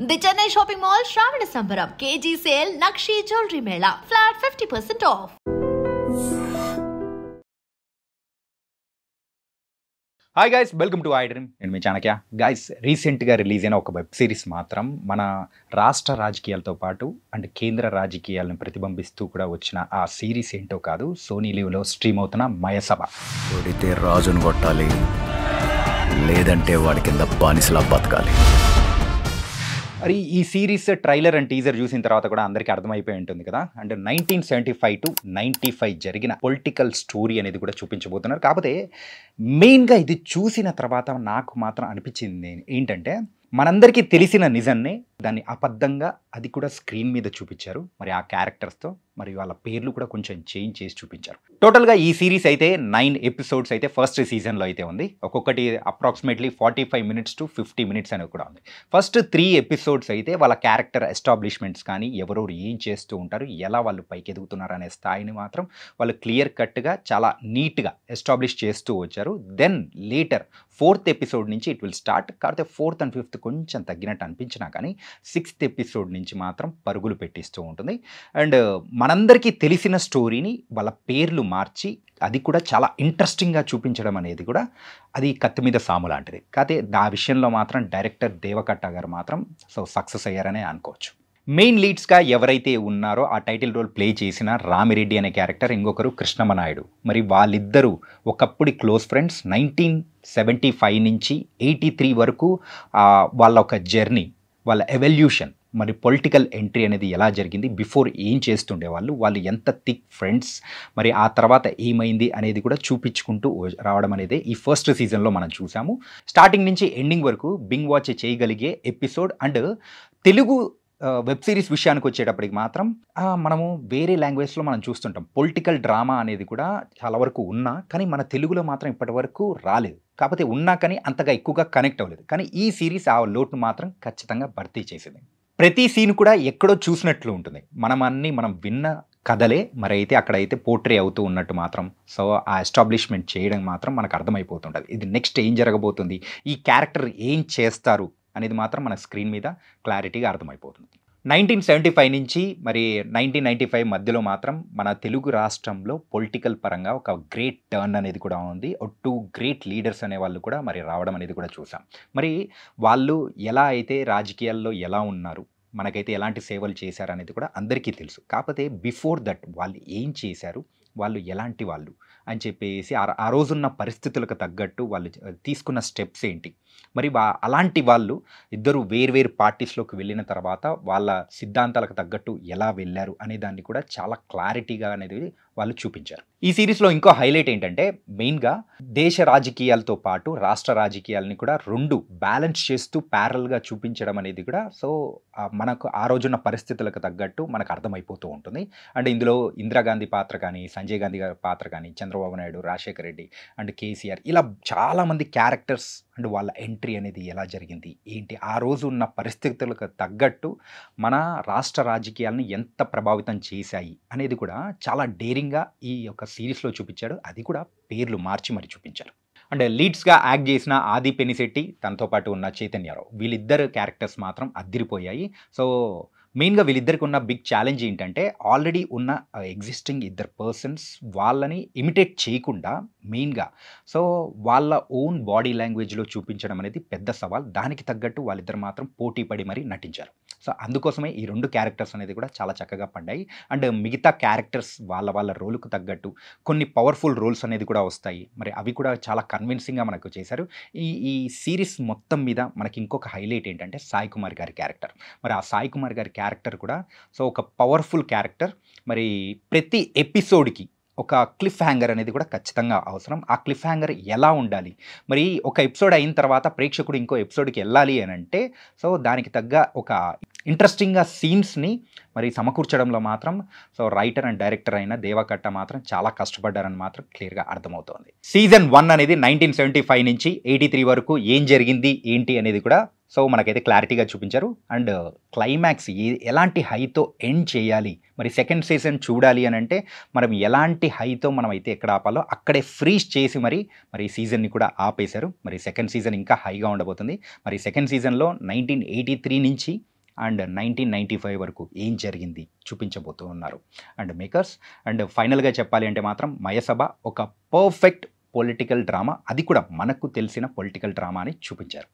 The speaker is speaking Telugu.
The Chennai Shopping Mall Shravana Sambaram KG Sale Nakshi Jewelry Mela Flat 50% off. Hi guys, welcome to I dream. నేను మీ చాణక్య. గైస్, రీసెంట్గా రిలీజ్ అయిన ఒక వెబ్ సిరీస్ మాత్రం మన రాష్ట్ర రాజకీయాలతో పాటు అండ్ కేంద్ర రాజకీయాలను ప్రతిబింబిస్తూ కూడా వచ్చిన ఆ సిరీస్ ఏంటో కాదు, సోనీ లీవ్లో స్ట్రీమ్ అవుతున్న మయసభ. కొడితే రాజును కొట్టాలి, లేదంటే వాడి కింద బానిసలా బతకాలి. మరి ఈ సిరీస్ ట్రైలర్ అండ్ టీజర్ చూసిన తర్వాత కూడా అందరికీ అర్థమైపోయి ఉంటుంది కదా. అంటే 1975 to 95 జరిగిన పొలిటికల్ స్టోరీ అనేది కూడా చూపించబోతున్నారు. కాకపోతే మెయిన్గా ఇది చూసిన తర్వాత నాకు మాత్రం అనిపించింది ఏంటంటే, మనందరికీ తెలిసిన నిజాన్ని దాన్ని అబద్ధంగా అది కూడా స్క్రీన్ మీద చూపించారు. మరి ఆ క్యారెక్టర్స్తో మరి వాళ్ళ పేర్లు కూడా కొంచెం చేంజ్ చేసి చూపించారు. టోటల్గా ఈ సిరీస్ అయితే 9 ఎపిసోడ్స్ అయితే ఫస్ట్ సీజన్లో అయితే ఉంది. ఒక్కొక్కటి అప్రాక్సిమేట్లీ 45 minutes to 50 minutes అనేది కూడా ఉంది. ఫస్ట్ 3 ఎపిసోడ్స్ అయితే వాళ్ళ క్యారెక్టర్ ఎస్టాబ్లిష్మెంట్స్ కానీ ఎవరెవరు ఏం చేస్తూ ఉంటారు, ఎలా వాళ్ళు పైకి ఎదుగుతున్నారు అనే స్థాయిని మాత్రం వాళ్ళు క్లియర్ కట్గా చాలా నీట్గా ఎస్టాబ్లిష్ చేస్తూ వచ్చారు. దెన్ లేటర్ 4th ఎపిసోడ్ నుంచి ఇట్ విల్ స్టార్ట్. కాకపోతే 4th and 5th కొంచెం తగ్గినట్టు అనిపించినా కానీ 6th ఎపిసోడ్ నుంచి మాత్రం పరుగులు పెట్టిస్తూ ఉంటుంది. అండ్ మనందరికీ తెలిసిన స్టోరీని వాళ్ళ పేర్లు మార్చి అది కూడా చాలా ఇంట్రెస్టింగ్గా చూపించడం అనేది కూడా అది కత్తి మీద సాము లాంటిది. కాకపోతే ఆ విషయంలో మాత్రం డైరెక్టర్ దేవకట్ట గారు మాత్రం సక్సెస్ అయ్యారనే అనుకోవచ్చు. మెయిన్ లీడ్స్గా ఎవరైతే ఉన్నారో ఆ టైటిల్ రోల్ ప్లే చేసిన రామిరెడ్డి అనే క్యారెక్టర్, ఇంకొకరు కృష్ణమ్మ నాయుడు. మరి వాళ్ళిద్దరూ ఒకప్పుడు క్లోజ్ ఫ్రెండ్స్. 1975 నుంచి 83 వరకు వాళ్ళ ఒక జర్నీ, వాళ్ళ ఎవల్యూషన్, మరి పొలిటికల్ ఎంట్రీ అనేది ఎలా జరిగింది, బిఫోర్ ఏం చేస్తుండేవాళ్ళు, వాళ్ళు ఎంత థిక్ ఫ్రెండ్స్, మరి ఆ తర్వాత ఏమైంది అనేది కూడా చూపించుకుంటూ రావడం అనేది ఈ ఫస్ట్ సీజన్లో మనం చూసాము. స్టార్టింగ్ నుంచి ఎండింగ్ వరకు బింగ్ వాచ్ చేయగలిగే episode. And Telugu web series విషయానికి వచ్చేటప్పటికి మాత్రం మనము వేరే లాంగ్వేజ్లో మనం చూస్తుంటాం. పొలిటికల్ డ్రామా అనేది కూడా చాలా వరకు ఉన్నా కానీ మన తెలుగులో మాత్రం ఇప్పటి వరకు రాలేదు. కాకపోతే ఉన్నా కానీ అంతగా ఎక్కువగా కనెక్ట్ అవ్వలేదు. కానీ ఈ సిరీస్ ఆ లోటును మాత్రం ఖచ్చితంగా భర్తీ చేసింది. ప్రతి సీన్ కూడా ఎక్కడో చూసినట్లు ఉంటుంది. మనం విన్న కథలే మరి అయితే అక్కడైతే పోర్ట్రే అవుతూ ఉన్నట్టు మాత్రం ఆ ఎస్టాబ్లిష్మెంట్ చేయడం మాత్రం మనకు అర్థమైపోతుంటుంది. ఇది నెక్స్ట్ ఏం జరగబోతుంది, ఈ క్యారెక్టర్ ఏం చేస్తారు అనేది మాత్రం మన స్క్రీన్ మీద క్లారిటీగా అర్థమైపోతుంది. 1975 నుంచి మరి 1995 మధ్యలో మాత్రం మన తెలుగు రాష్ట్రంలో పొలిటికల్ పరంగా ఒక గ్రేట్ టర్న్ అనేది కూడా ఉంది. 2 గ్రేట్ లీడర్స్ అనే వాళ్ళు కూడా మరి రావడం అనేది కూడా చూసాం. మరి వాళ్ళు ఎలా అయితే రాజకీయాల్లో ఎలా ఉన్నారు, మనకైతే ఎలాంటి సేవలు చేశారు అనేది కూడా అందరికీ తెలుసు. కాకపోతే బిఫోర్ దట్ వాళ్ళు ఏం చేశారు, వాళ్ళు ఎలాంటి వాళ్ళు అని చెప్పేసి ఆ రోజున్న పరిస్థితులకు తగ్గట్టు వాళ్ళు తీసుకున్న స్టెప్స్ ఏంటి, మరి అలాంటి వాళ్ళు ఇద్దరు వేర్వేరు పార్టీస్లోకి వెళ్ళిన తర్వాత వాళ్ళ సిద్ధాంతాలకు తగ్గట్టు ఎలా వెళ్ళారు అనే దాన్ని కూడా చాలా క్లారిటీగా అనేది వాళ్ళు చూపించారు. ఈ సిరీస్లో ఇంకో హైలైట్ ఏంటంటే, మెయిన్గా దేశ రాజకీయాలతో పాటు రాష్ట్ర రాజకీయాలని కూడా రెండు బ్యాలెన్స్ చేస్తూ ప్యారల్గా చూపించడం అనేది కూడా మనకు ఆ రోజున్న పరిస్థితులకు తగ్గట్టు మనకు అర్థమైపోతూ ఉంటుంది. అండ్ ఇందులో ఇందిరాగాంధీ పాత్ర కానీ, సంజయ్ గాంధీ గారి పాత్ర కానీ, చంద్రబాబు నాయుడు, రాజశేఖర్ రెడ్డి అండ్ కేసీఆర్, ఇలా చాలామంది క్యారెక్టర్స్ అండ్ వాళ్ళ ఎంట్రీ అనేది ఎలా జరిగింది ఏంటి, ఆ రోజు ఉన్న పరిస్థితులకు తగ్గట్టు మన రాష్ట్ర రాజకీయాలను ఎంత ప్రభావితం చేశాయి అనేది కూడా చాలా డేరింగ్గా ఈ యొక్క సిరీస్లో చూపించాడు. అది కూడా పేర్లు మార్చి మరి చూపించారు. అండ్ లీడ్స్గా యాక్ట్ చేసిన ఆది పెనిశెట్టి, తనతో పాటు ఉన్న చైతన్యరావు, వీళ్ళిద్దరు క్యారెక్టర్స్ మాత్రం అద్దిరిపోయాయి. మెయిన్గా వీళ్ళిద్దరికి ఉన్న బిగ్ ఛాలెంజ్ ఏంటంటే, ఆల్రెడీ ఉన్న ఎగ్జిస్టింగ్ ఇద్దరు పర్సన్స్ వాళ్ళని ఇమిటేట్ చేయకుండా మెయిన్గా వాళ్ళ ఓన్ బాడీ లాంగ్వేజ్లో చూపించడం అనేది పెద్ద సవాల్. దానికి తగ్గట్టు వాళ్ళిద్దరు మాత్రం పోటీ పడి మరీ నటించారు. అందుకోసమే ఈ 2 క్యారెక్టర్స్ అనేది కూడా చాలా చక్కగా పడ్డాయి. అండ్ మిగతా క్యారెక్టర్స్ వాళ్ళ రోల్కు తగ్గట్టు కొన్ని పవర్ఫుల్ రోల్స్ అనేది కూడా వస్తాయి. మరి అవి కూడా చాలా కన్విన్సింగ్గా మనకు చేశారు. ఈ సిరీస్ మొత్తం మీద మనకి ఇంకొక హైలైట్ ఏంటంటే సాయి కుమార్ గారి క్యారెక్టర్. మరి ఆ సాయి కుమార్ గారి క్యారెక్టర్ కూడా ఒక పవర్ఫుల్ క్యారెక్టర్. మరి ప్రతి ఎపిసోడ్కి ఒక క్లిఫ్ హ్యాంగర్ అనేది కూడా ఖచ్చితంగా అవసరం. ఆ క్లిఫ్ హ్యాంగర్ ఎలా ఉండాలి, మరి ఒక ఎపిసోడ్ అయిన తర్వాత ప్రేక్షకుడు ఇంకో ఎపిసోడ్కి వెళ్ళాలి అని అంటే దానికి తగ్గ ఒక ఇంట్రెస్టింగ్గా సీన్స్ని మరి సమకూర్చడంలో మాత్రం రైటర్ అండ్ డైరెక్టర్ అయిన దేవకట్ట మాత్రం చాలా కష్టపడ్డారని మాత్రం క్లియర్గా అర్థమవుతోంది. సీజన్ 1 అనేది 1975 నుంచి 83 వరకు ఏం జరిగింది ఏంటి అనేది కూడా మనకైతే క్లారిటీగా చూపించారు. అండ్ క్లైమాక్స్ ఎలాంటి హైతో ఎండ్ చేయాలి, మరి సెకండ్ సీజన్ చూడాలి అని అంటే మనం ఎలాంటి హైతో మనం అయితే ఎక్కడ ఆపాలో అక్కడే ఫ్రీజ్ చేసి మరి సీజన్ని కూడా ఆపేశారు. మరి సెకండ్ సీజన్ ఇంకా హైగా ఉండబోతుంది. మరి సెకండ్ సీజన్లో 1983 నుంచి అండ్ 1995 వరకు ఏం జరిగింది చూపించబోతూ ఉన్నారు అండ్ మేకర్స్. అండ్ ఫైనల్గా చెప్పాలి అంటే మాత్రం మయసభ ఒక పర్ఫెక్ట్ పొలిటికల్ డ్రామా, అది కూడా మనకు తెలిసిన పొలిటికల్ డ్రామా అని చూపించారు.